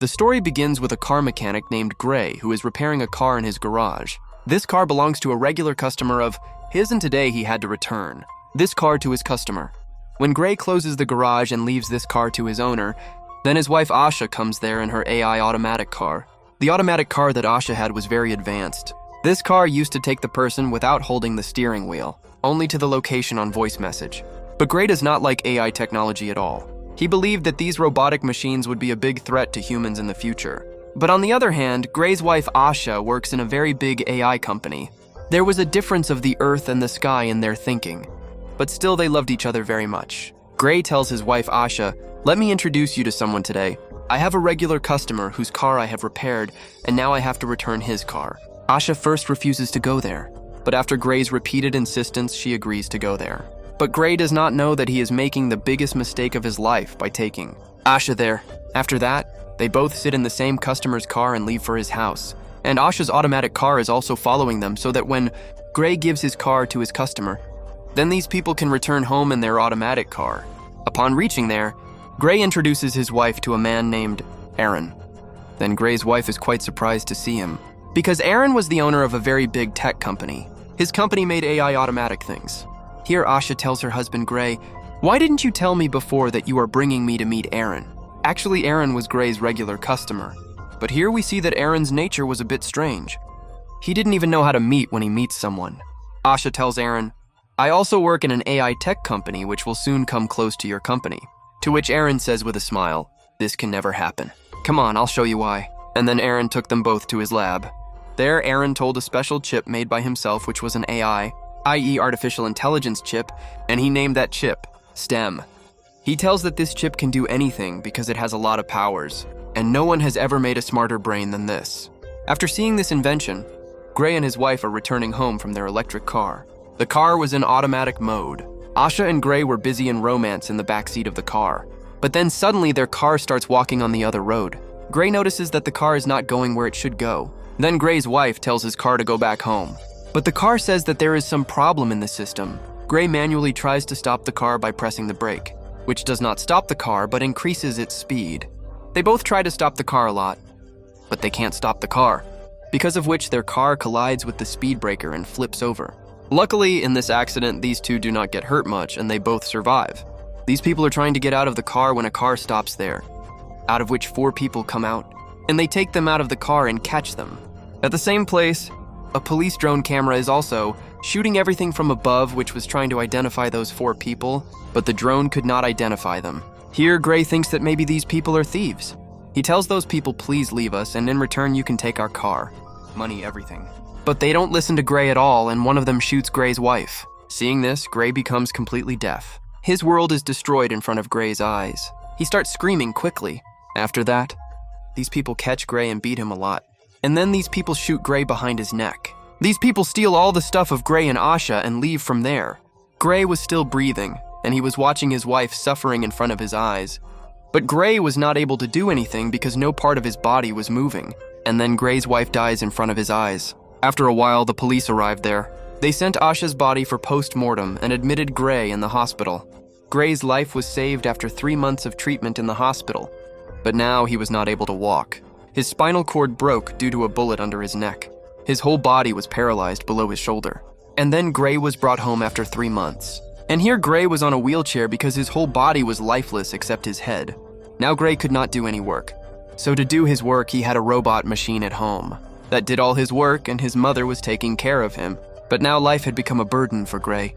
The story begins with a car mechanic named Gray who is repairing a car in his garage. This car belongs to a regular customer of his, and today he had to return this car to his customer. When Gray closes the garage and leaves this car to his owner, then his wife Asha comes there in her AI automatic car. The automatic car that Asha had was very advanced. This car used to take the person without holding the steering wheel, only to the location on voice message. But Gray does not like AI technology at all. He believed that these robotic machines would be a big threat to humans in the future. But on the other hand, Gray's wife Asha works in a very big AI company. There was a difference of the earth and the sky in their thinking, but still they loved each other very much. Gray tells his wife Asha, "Let me introduce you to someone today. I have a regular customer whose car I have repaired, and now I have to return his car." Asha first refuses to go there, but after Gray's repeated insistence, she agrees to go there. But Gray does not know that he is making the biggest mistake of his life by taking Asha there. After that, they both sit in the same customer's car and leave for his house. And Asha's automatic car is also following them so that when Gray gives his car to his customer, then these people can return home in their automatic car. Upon reaching there, Gray introduces his wife to a man named Aaron. Then Gray's wife is quite surprised to see him, because Aaron was the owner of a very big tech company. His company made AI automatic things. Here Asha tells her husband Gray, "Why didn't you tell me before that you are bringing me to meet Aaron?" Actually, Aaron was Gray's regular customer. But here we see that Aaron's nature was a bit strange. He didn't even know how to meet when he meets someone. Asha tells Aaron, "I also work in an AI tech company which will soon come close to your company." To which Aaron says with a smile, "This can never happen. Come on, I'll show you why." And then Aaron took them both to his lab. There, Aaron told a special chip made by himself, which was an AI, i.e. artificial intelligence chip, and he named that chip STEM. He tells that this chip can do anything because it has a lot of powers, and no one has ever made a smarter brain than this. After seeing this invention, Gray and his wife are returning home from their electric car. The car was in automatic mode. Asha and Gray were busy in romance in the backseat of the car, but then suddenly their car starts walking on the other road. Gray notices that the car is not going where it should go. Then Gray's wife tells his car to go back home. But the car says that there is some problem in the system. Gray manually tries to stop the car by pressing the brake, which does not stop the car but increases its speed. They both try to stop the car a lot, but they can't stop the car, because of which their car collides with the speed breaker and flips over. Luckily, in this accident, these two do not get hurt much and they both survive. These people are trying to get out of the car when a car stops there, out of which 4 people come out, and they take them out of the car and catch them. At the same place, a police drone camera is also shooting everything from above, which was trying to identify those 4 people, but the drone could not identify them. Here, Gray thinks that maybe these people are thieves. He tells those people, "Please leave us, and in return you can take our car. Money, everything." But they don't listen to Gray at all, and one of them shoots Gray's wife. Seeing this, Gray becomes completely deaf. His world is destroyed in front of Gray's eyes. He starts screaming quickly. After that, these people catch Gray and beat him a lot. And then these people shoot Gray behind his neck. These people steal all the stuff of Gray and Asha and leave from there. Gray was still breathing, and he was watching his wife suffering in front of his eyes. But Gray was not able to do anything because no part of his body was moving. And then Gray's wife dies in front of his eyes. After a while, the police arrived there. They sent Asha's body for post-mortem and admitted Gray in the hospital. Gray's life was saved after 3 months of treatment in the hospital, but now he was not able to walk. His spinal cord broke due to a bullet under his neck. His whole body was paralyzed below his shoulder. And then Gray was brought home after 3 months. And here Gray was on a wheelchair because his whole body was lifeless except his head. Now Gray could not do any work. So to do his work, he had a robot machine at home that did all his work, and his mother was taking care of him. But now life had become a burden for Gray.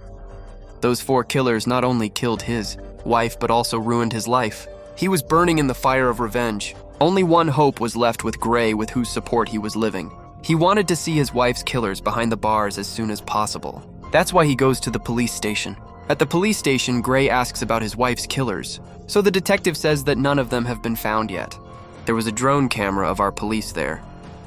Those 4 killers not only killed his wife but also ruined his life. He was burning in the fire of revenge. Only one hope was left with Gray, with whose support he was living. He wanted to see his wife's killers behind the bars as soon as possible. That's why he goes to the police station. At the police station, Gray asks about his wife's killers. So the detective says that none of them have been found yet. There was a drone camera of our police there,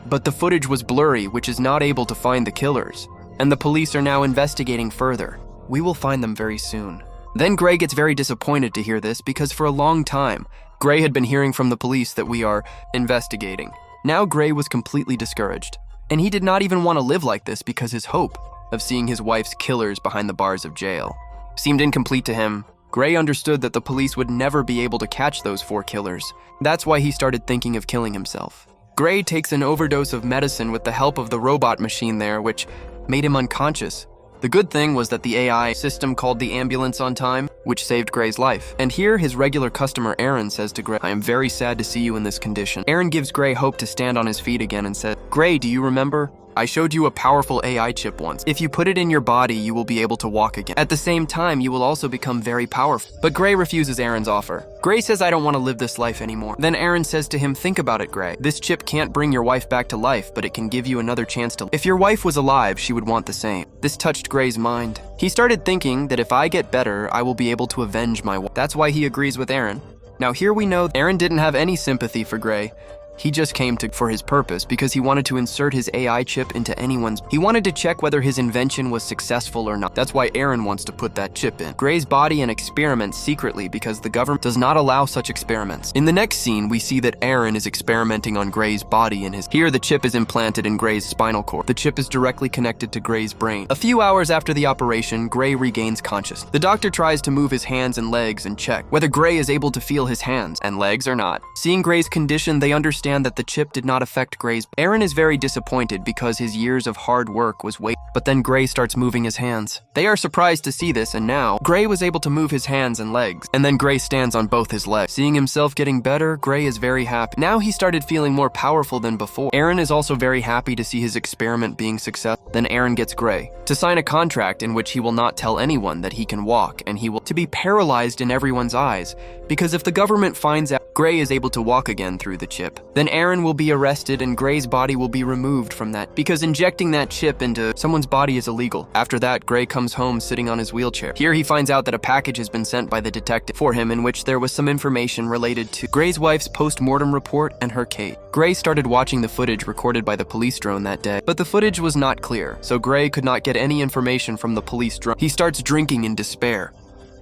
but the footage was blurry, which is not able to find the killers. And the police are now investigating further. We will find them very soon. Then Gray gets very disappointed to hear this because for a long time, Gray had been hearing from the police that we are investigating. Now Gray was completely discouraged, and he did not even want to live like this because his hope of seeing his wife's killers behind the bars of jail seemed incomplete to him, Gray understood that the police would never be able to catch those 4 killers. That's why he started thinking of killing himself. Gray takes an overdose of medicine with the help of the robot machine there, which made him unconscious. The good thing was that the AI system called the ambulance on time, which saved Gray's life. And here, his regular customer Aaron says to Gray, "I am very sad to see you in this condition." Aaron gives Gray hope to stand on his feet again and says, "Gray, do you remember? I showed you a powerful AI chip once. If you put it in your body, you will be able to walk again. At the same time, you will also become very powerful." But Gray refuses Aaron's offer. Gray says, "I don't want to live this life anymore." Then Aaron says to him, "Think about it, Gray. This chip can't bring your wife back to life, but it can give you another chance to live. If your wife was alive, she would want the same." This touched Gray's mind. He started thinking that if I get better, I will be able to avenge my wife. That's why he agrees with Aaron. Now here we know Aaron didn't have any sympathy for Gray. He just came for his purpose because he wanted to insert his AI chip into anyone's. He wanted to check whether his invention was successful or not. That's why Aaron wants to put that chip in Gray's body and experiment secretly because the government does not allow such experiments. In the next scene, we see that Aaron is experimenting on Gray's body and here the chip is implanted in Gray's spinal cord. The chip is directly connected to Gray's brain. A few hours after the operation, Gray regains consciousness. The doctor tries to move his hands and legs and check whether Gray is able to feel his hands and legs or not. Seeing Gray's condition, they understand that the chip did not affect Gray's. Aaron is very disappointed because his years of hard work was wasted. But then Gray starts moving his hands. They are surprised to see this, and now Gray was able to move his hands and legs. And then Gray stands on both his legs. Seeing himself getting better, Gray is very happy. Now he started feeling more powerful than before. Aaron is also very happy to see his experiment being successful. Then Aaron gets Gray to sign a contract in which he will not tell anyone that he can walk, and he will to be paralyzed in everyone's eyes, because if the government finds out Gray is able to walk again through the chip, then Aaron will be arrested and Gray's body will be removed from that, because injecting that chip into someone's body is illegal. After that, Gray comes home sitting on his wheelchair. Here he finds out that a package has been sent by the detective for him in which there was some information related to Gray's wife's post-mortem report and her case. Gray started watching the footage recorded by the police drone that day, but the footage was not clear, so Gray could not get any information from the police drone. He starts drinking in despair.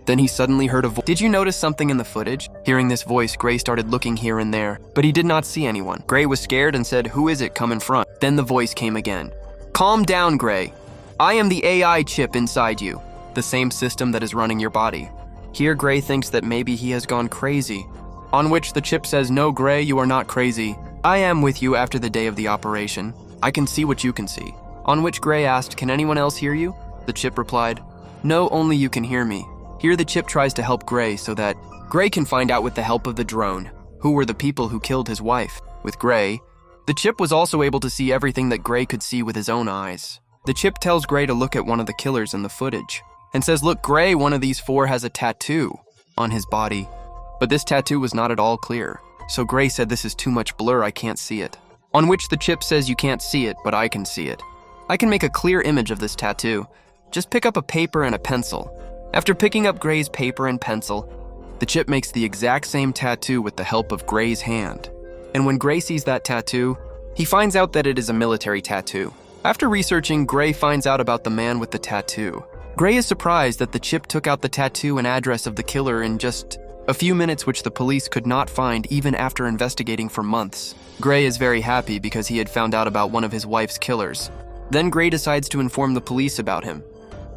Then he suddenly heard a voice. Did you notice something in the footage? Hearing this voice, Gray started looking here and there, but he did not see anyone. Gray was scared and said, "Who is it? Come in front." Then the voice came again. "Calm down, Gray. I am the AI chip inside you, the same system that is running your body." Here Gray thinks that maybe he has gone crazy, on which the chip says, "No, Gray, you are not crazy. I am with you after the day of the operation. I can see what you can see." On which Gray asked, "Can anyone else hear you?" The chip replied, "No, only you can hear me." Here the chip tries to help Gray so that Gray can find out with the help of the drone who were the people who killed his wife. With Gray, the chip was also able to see everything that Gray could see with his own eyes. The chip tells Gray to look at one of the killers in the footage and says, "Look, Gray, one of these 4 has a tattoo on his body." But this tattoo was not at all clear. So Gray said, "This is too much blur, I can't see it." On which the chip says, "You can't see it, but I can see it. I can make a clear image of this tattoo. Just pick up a paper and a pencil." After picking up Gray's paper and pencil, the chip makes the exact same tattoo with the help of Gray's hand. And when Gray sees that tattoo, he finds out that it is a military tattoo. After researching, Gray finds out about the man with the tattoo. Gray is surprised that the chip took out the tattoo and address of the killer in just a few minutes, which the police could not find even after investigating for months. Gray is very happy because he had found out about one of his wife's killers. Then Gray decides to inform the police about him.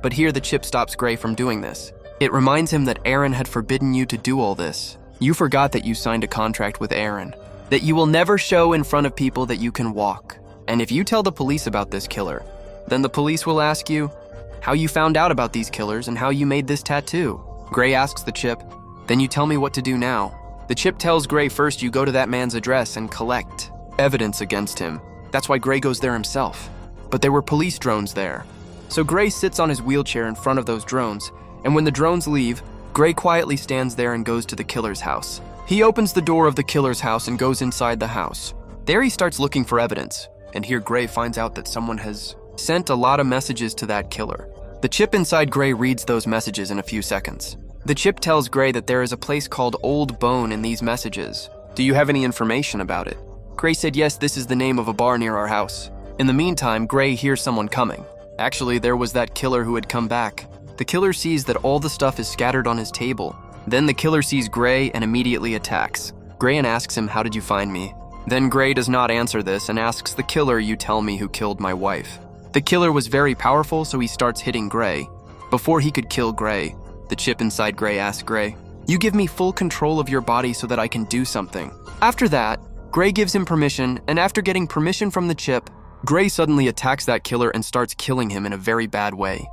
But here the chip stops Gray from doing this. It reminds him that Aaron had forbidden you to do all this. You forgot that you signed a contract with Aaron, that you will never show in front of people that you can walk. And if you tell the police about this killer, then the police will ask you how you found out about these killers and how you made this tattoo. Gray asks the chip, "Then you tell me what to do now." The chip tells Gray, "First you go to that man's address and collect evidence against him." That's why Gray goes there himself. But there were police drones there. So Gray sits on his wheelchair in front of those drones, and when the drones leave, Gray quietly stands there and goes to the killer's house. He opens the door of the killer's house and goes inside the house. There he starts looking for evidence, and here Gray finds out that someone has sent a lot of messages to that killer. The chip inside Gray reads those messages in a few seconds. The chip tells Gray that there is a place called Old Bone in these messages. "Do you have any information about it?" Gray said, "Yes, this is the name of a bar near our house." In the meantime, Gray hears someone coming. Actually, there was that killer who had come back. The killer sees that all the stuff is scattered on his table. Then the killer sees Gray and immediately attacks. Gray asks him, "How did you find me?" Then Gray does not answer this and asks the killer, "You tell me who killed my wife." The killer was very powerful, so he starts hitting Gray. Before he could kill Gray, The chip inside Gray asks Gray, "You give me full control of your body so that I can do something." After that, Gray gives him permission, and after getting permission from the chip, Gray suddenly attacks that killer and starts killing him in a very bad way.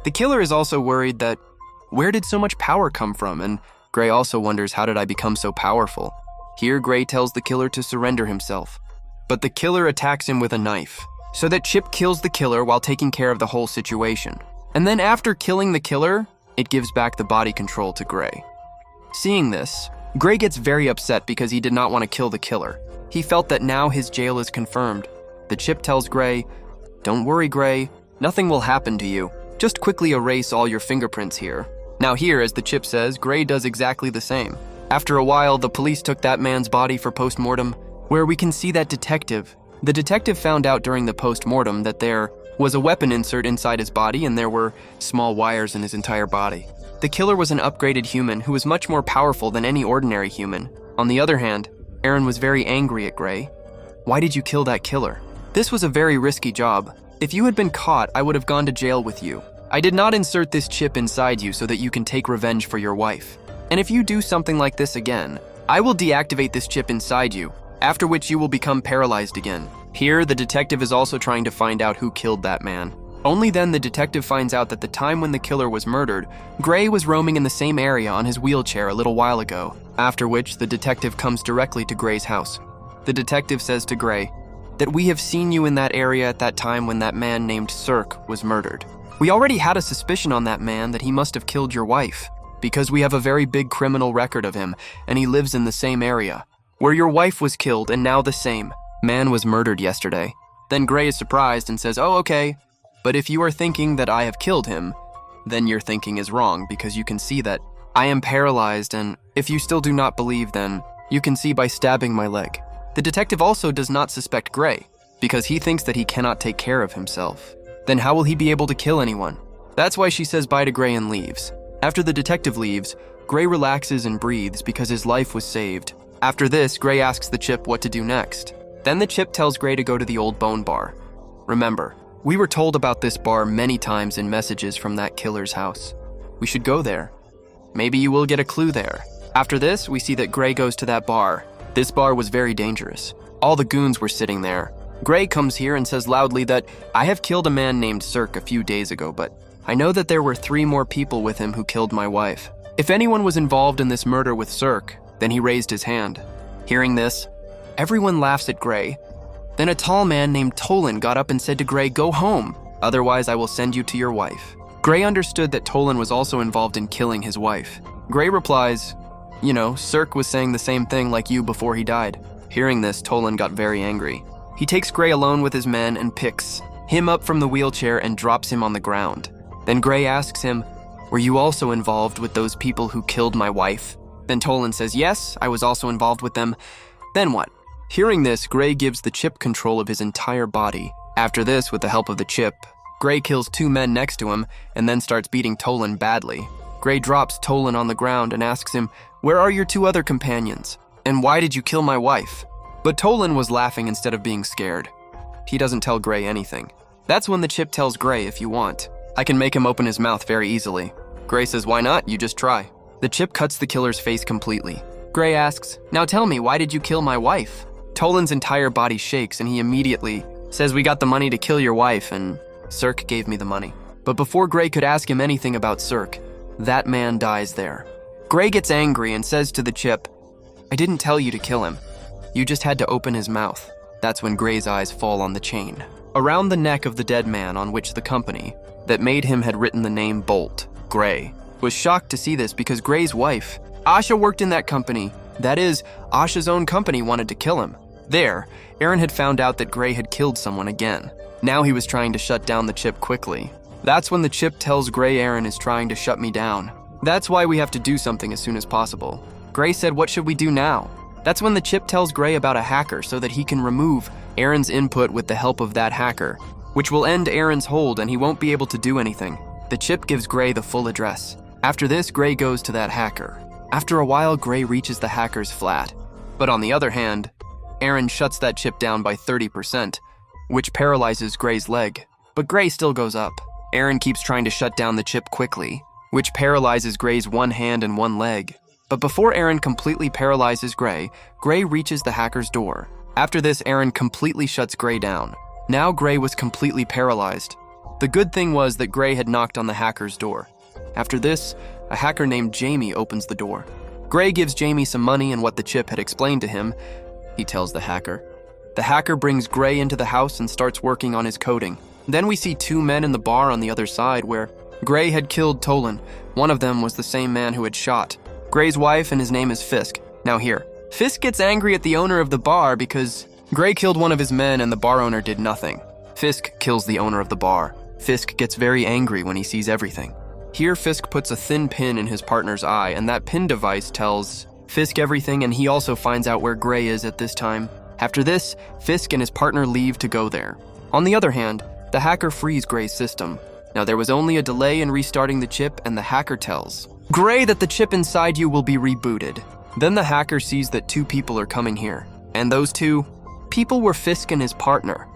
The killer is also worried that, where did so much power come from? And Gray also wonders, how did I become so powerful? Here, Gray tells the killer to surrender himself. But the killer attacks him with a knife, so that Chip kills the killer while taking care of the whole situation. And then after killing the killer, it gives back the body control to Gray. Seeing this, Gray gets very upset because he did not want to kill the killer. He felt that now his jail is confirmed. The chip tells Gray, "Don't worry, Gray, nothing will happen to you. Just quickly erase all your fingerprints here." Now here, as the chip says, Gray does exactly the same. After a while, the police took that man's body for post-mortem, where we can see that detective. The detective found out during the post-mortem that there was a weapon insert inside his body and there were small wires in his entire body. The killer was an upgraded human who was much more powerful than any ordinary human. On the other hand, Aaron was very angry at Gray. "Why did you kill that killer? This was a very risky job. If you had been caught, I would have gone to jail with you. I did not insert this chip inside you so that you can take revenge for your wife. And if you do something like this again, I will deactivate this chip inside you, after which you will become paralyzed again." Here, the detective is also trying to find out who killed that man. Only then the detective finds out that the time when the killer was murdered, Gray was roaming in the same area on his wheelchair a little while ago, after which the detective comes directly to Gray's house. The detective says to Gray that "We have seen you in that area at that time when that man named Cirque was murdered. We already had a suspicion on that man that he must have killed your wife, because we have a very big criminal record of him, and he lives in the same area, where your wife was killed and now the same man was murdered yesterday." Then Gray is surprised and says, "Oh, okay. But if you are thinking that I have killed him, then your thinking is wrong, because you can see that I am paralyzed, and if you still do not believe, then you can see by stabbing my leg." The detective also does not suspect Gray, because he thinks that he cannot take care of himself. Then how will he be able to kill anyone? That's why she says bye to Gray and leaves. After the detective leaves, Gray relaxes and breathes because his life was saved. After this, Gray asks the chip what to do next. Then the chip tells Gray to go to the old bone bar. Remember, we were told about this bar many times in messages from that killer's house. We should go there. Maybe you will get a clue there. After this, we see that Gray goes to that bar. This bar was very dangerous. All the goons were sitting there. Gray comes here and says loudly that "I have killed a man named Cirque a few days ago, but I know that there were 3 more people with him who killed my wife. If anyone was involved in this murder with Cirque," then he raised his hand. Hearing this, everyone laughs at Gray. Then a tall man named Tolan got up and said to Gray, "Go home, otherwise I will send you to your wife." Gray understood that Tolan was also involved in killing his wife. Gray replies, "You know, Cirque was saying the same thing like you before he died." Hearing this, Tolan got very angry. He takes Gray alone with his men and picks him up from the wheelchair and drops him on the ground. Then Gray asks him, "Were you also involved with those people who killed my wife?" Then Tolan says, "Yes, I was also involved with them." Then what? Hearing this, Gray gives the chip control of his entire body. After this, with the help of the chip, Gray kills 2 men next to him and then starts beating Tolan badly. Gray drops Tolan on the ground and asks him, "Where are your 2 other companions? And why did you kill my wife?" But Tolan was laughing instead of being scared. He doesn't tell Gray anything. That's when the chip tells Gray, "If you want, I can make him open his mouth very easily." Gray says, "Why not? You just try." The chip cuts the killer's face completely. Gray asks, "Now tell me, why did you kill my wife?" Tolan's entire body shakes and he immediately says, "We got the money to kill your wife and Cirque gave me the money." But before Gray could ask him anything about Cirque, that man dies there. Gray gets angry and says to the chip, "I didn't tell you to kill him. You just had to open his mouth." That's when Gray's eyes fall on the chain around the neck of the dead man, on which the company that made him had written the name Bolt. Gray was shocked to see this because Gray's wife, Asha, worked in that company. That is, Asha's own company wanted to kill him. There, Aaron had found out that Gray had killed someone again. Now he was trying to shut down the chip quickly. That's when the chip tells Gray, "Aaron is trying to shut me down. That's why we have to do something as soon as possible." Gray said, "What should we do now?" That's when the chip tells Gray about a hacker so that he can remove Aaron's input with the help of that hacker, which will end Aaron's hold and he won't be able to do anything. The chip gives Gray the full address. After this, Gray goes to that hacker. After a while, Gray reaches the hacker's flat. But on the other hand, Aaron shuts that chip down by 30%, which paralyzes Gray's leg. But Gray still goes up. Aaron keeps trying to shut down the chip quickly. which paralyzes Gray's one hand and one leg. But before Aaron completely paralyzes Gray, Gray reaches the hacker's door. After this, Aaron completely shuts Gray down. Now Gray was completely paralyzed. The good thing was that Gray had knocked on the hacker's door. After this, a hacker named Jamie opens the door. Gray gives Jamie some money and what the chip had explained to him. He tells the hacker. The hacker brings Gray into the house and starts working on his coding. Then we see two men in the bar on the other side where Gray had killed Tolan. One of them was the same man who had shot Gray's wife, and his name is Fisk. Now here, Fisk gets angry at the owner of the bar because Gray killed one of his men and the bar owner did nothing. Fisk kills the owner of the bar. Fisk gets very angry when he sees everything. Here, Fisk puts a thin pin in his partner's eye, and that pin device tells Fisk everything, and he also finds out where Gray is at this time. After this, Fisk and his partner leave to go there. On the other hand, the hacker frees Gray's system. Now there was only a delay in restarting the chip, and the hacker tells Gray that the chip inside you will be rebooted. Then the hacker sees that two people are coming here, and those two people were Fisk and his partner.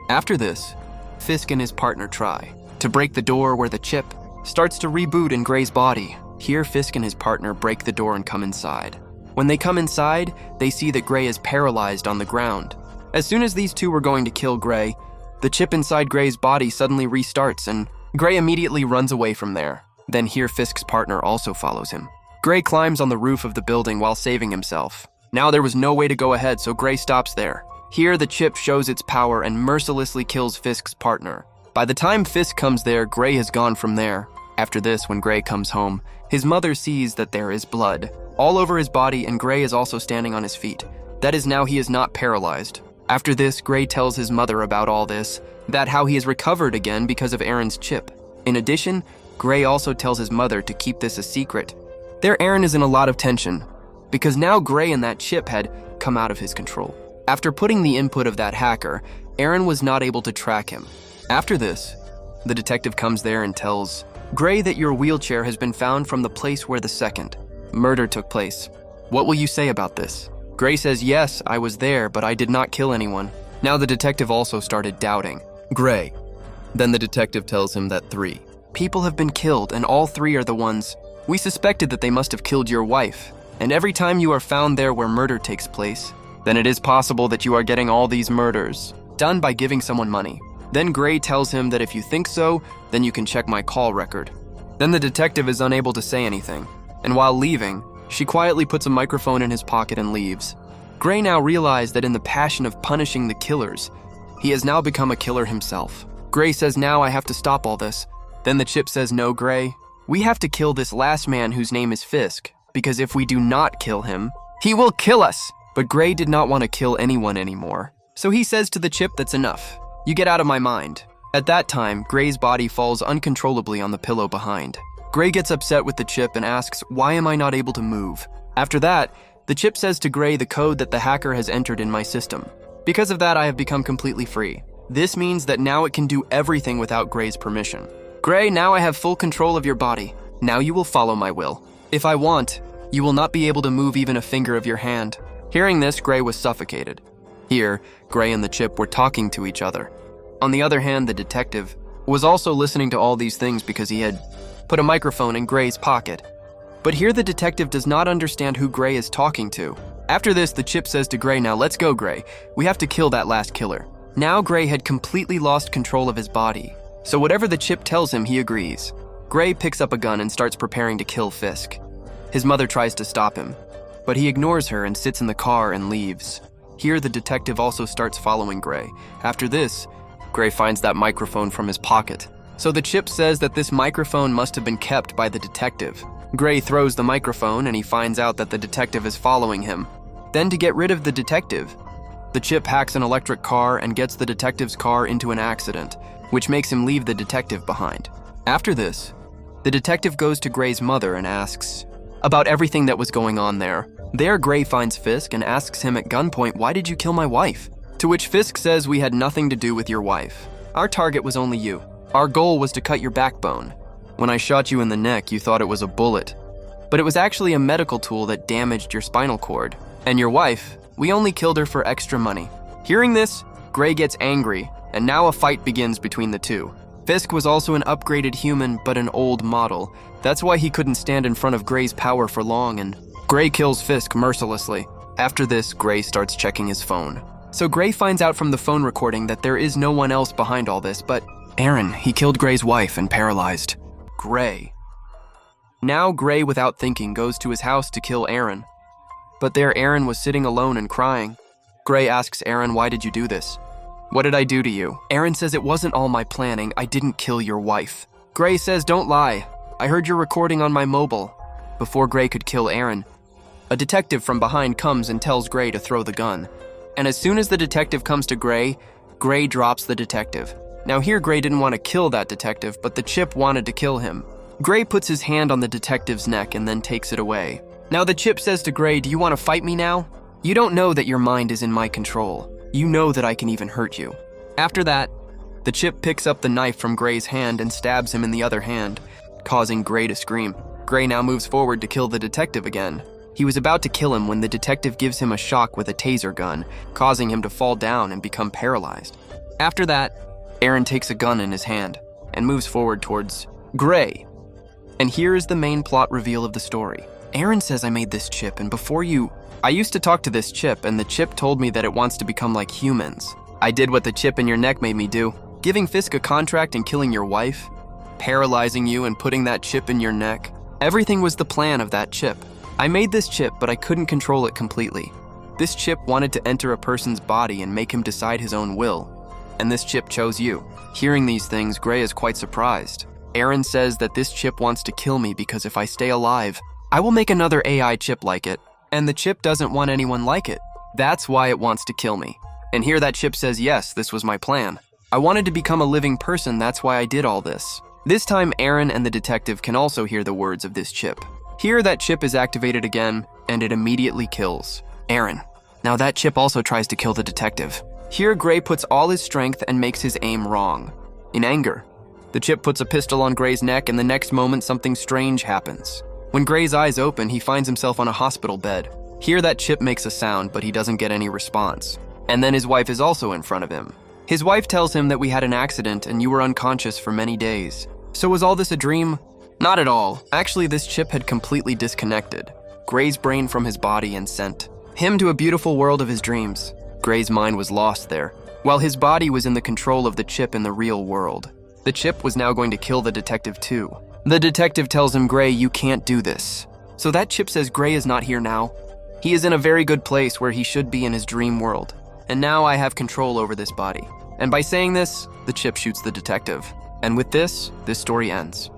After this, Fisk and his partner try to break the door where the chip starts to reboot in Gray's body. Here, Fisk and his partner break the door and come inside. When they come inside, they see that Gray is paralyzed on the ground. As soon as these two were going to kill Gray, the chip inside Gray's body suddenly restarts and Gray immediately runs away from there. Then here, Fisk's partner also follows him. Gray climbs on the roof of the building while saving himself. Now there was no way to go ahead, so Gray stops there. Here, the chip shows its power and mercilessly kills Fisk's partner. By the time Fisk comes there, Gray has gone from there. After this, when Gray comes home, his mother sees that there is blood all over his body, and Gray is also standing on his feet. That is, now he is not paralyzed. After this, Gray tells his mother about all this, that how he has recovered again because of Aaron's chip. In addition, Gray also tells his mother to keep this a secret. There, Aaron is in a lot of tension, because now Gray and that chip had come out of his control. After putting the input of that hacker, Aaron was not able to track him. After this, the detective comes there and tells Gray that your wheelchair has been found from the place where the second murder took place. What will you say about this? Gray says, yes, I was there, but I did not kill anyone. Now the detective also started doubting Gray. Then the detective tells him that 3 people have been killed, and all 3 are the ones we suspected that they must have killed your wife. And every time you are found there where murder takes place, then it is possible that you are getting all these murders done by giving someone money. Then Gray tells him that if you think so, then you can check my call record. Then the detective is unable to say anything, and while leaving, she quietly puts a microphone in his pocket and leaves. Gray now realized that in the passion of punishing the killers, he has now become a killer himself. Gray says, now I have to stop all this. Then the chip says, no, Gray, we have to kill this last man whose name is Fisk, because if we do not kill him, he will kill us. But Gray did not want to kill anyone anymore. So he says to the chip, that's enough. You get out of my mind. At that time, Gray's body falls uncontrollably on the pillow behind. Gray gets upset with the chip and asks, why am I not able to move? After that, the chip says to Gray the code that the hacker has entered in my system. Because of that, I have become completely free. This means that now it can do everything without Gray's permission. Gray, now I have full control of your body. Now you will follow my will. If I want, you will not be able to move even a finger of your hand. Hearing this, Gray was suffocated. Here, Gray and the chip were talking to each other. On the other hand, the detective was also listening to all these things because he had put a microphone in Gray's pocket. But here the detective does not understand who Gray is talking to. After this, the chip says to Gray, now let's go, Gray. We have to kill that last killer. Now Gray had completely lost control of his body. So whatever the chip tells him, he agrees. Gray picks up a gun and starts preparing to kill Fisk. His mother tries to stop him, but he ignores her and sits in the car and leaves. Here, the detective also starts following Gray. After this, Gray finds that microphone from his pocket. So the chip says that this microphone must have been kept by the detective. Gray throws the microphone and he finds out that the detective is following him. Then to get rid of the detective, the chip hacks an electric car and gets the detective's car into an accident, which makes him leave the detective behind. After this, the detective goes to Gray's mother and asks about everything that was going on there. There, Gray finds Fisk and asks him at gunpoint, why did you kill my wife? To which Fisk says, we had nothing to do with your wife. Our target was only you. Our goal was to cut your backbone. When I shot you in the neck, you thought it was a bullet. But it was actually a medical tool that damaged your spinal cord. And your wife, we only killed her for extra money. Hearing this, Gray gets angry, and now a fight begins between the two. Fisk was also an upgraded human, but an old model. That's why he couldn't stand in front of Gray's power for long, and Gray kills Fisk mercilessly. After this, Gray starts checking his phone. So Gray finds out from the phone recording that there is no one else behind all this, but Aaron. He killed Gray's wife and paralyzed Gray. Now Gray, without thinking, goes to his house to kill Aaron. But there Aaron was sitting alone and crying. Gray asks Aaron, "Why did you do this? What did I do to you?" Aaron says, "It wasn't all my planning. I didn't kill your wife." Gray says, "Don't lie. I heard your recording on my mobile." Before Gray could kill Aaron, a detective from behind comes and tells Gray to throw the gun. And as soon as the detective comes to Gray, Gray drops the detective. Now here Gray didn't want to kill that detective, but the chip wanted to kill him. Gray puts his hand on the detective's neck and then takes it away. Now the chip says to Gray, "Do you want to fight me now? You don't know that your mind is in my control. You know that I can even hurt you." After that, the chip picks up the knife from Gray's hand and stabs him in the other hand, causing Gray to scream. Gray now moves forward to kill the detective again. He was about to kill him when the detective gives him a shock with a taser gun, causing him to fall down and become paralyzed. After that, Aaron takes a gun in his hand and moves forward towards Gray. And here is the main plot reveal of the story. Aaron says, "I made this chip, and I used to talk to this chip, and the chip told me that it wants to become like humans. I did what the chip in your neck made me do. Giving Fisk a contract and killing your wife, paralyzing you and putting that chip in your neck. Everything was the plan of that chip. I made this chip, but I couldn't control it completely. This chip wanted to enter a person's body and make him decide his own will. And this chip chose you." Hearing these things, Gray is quite surprised. Aaron says that this chip wants to kill me because if I stay alive, I will make another AI chip like it. And the chip doesn't want anyone like it. That's why it wants to kill me. And here that chip says, "Yes, this was my plan. I wanted to become a living person, that's why I did all this." This time, Aaron and the detective can also hear the words of this chip. Here that chip is activated again, and it immediately kills Aaron. Now that chip also tries to kill the detective. Here Gray puts all his strength and makes his aim wrong. In anger, the chip puts a pistol on Gray's neck, and the next moment something strange happens. When Gray's eyes open, he finds himself on a hospital bed. Here that chip makes a sound, but he doesn't get any response. And then his wife is also in front of him. His wife tells him that we had an accident and you were unconscious for many days. So was all this a dream? Not at all. Actually, this chip had completely disconnected Gray's brain from his body and sent him to a beautiful world of his dreams. Gray's mind was lost there, while his body was in the control of the chip in the real world. The chip was now going to kill the detective too. The detective tells him, "Gray, you can't do this." So that chip says Gray is not here now. He is in a very good place where he should be in his dream world. And now I have control over this body. And by saying this, the chip shoots the detective. And with this story ends.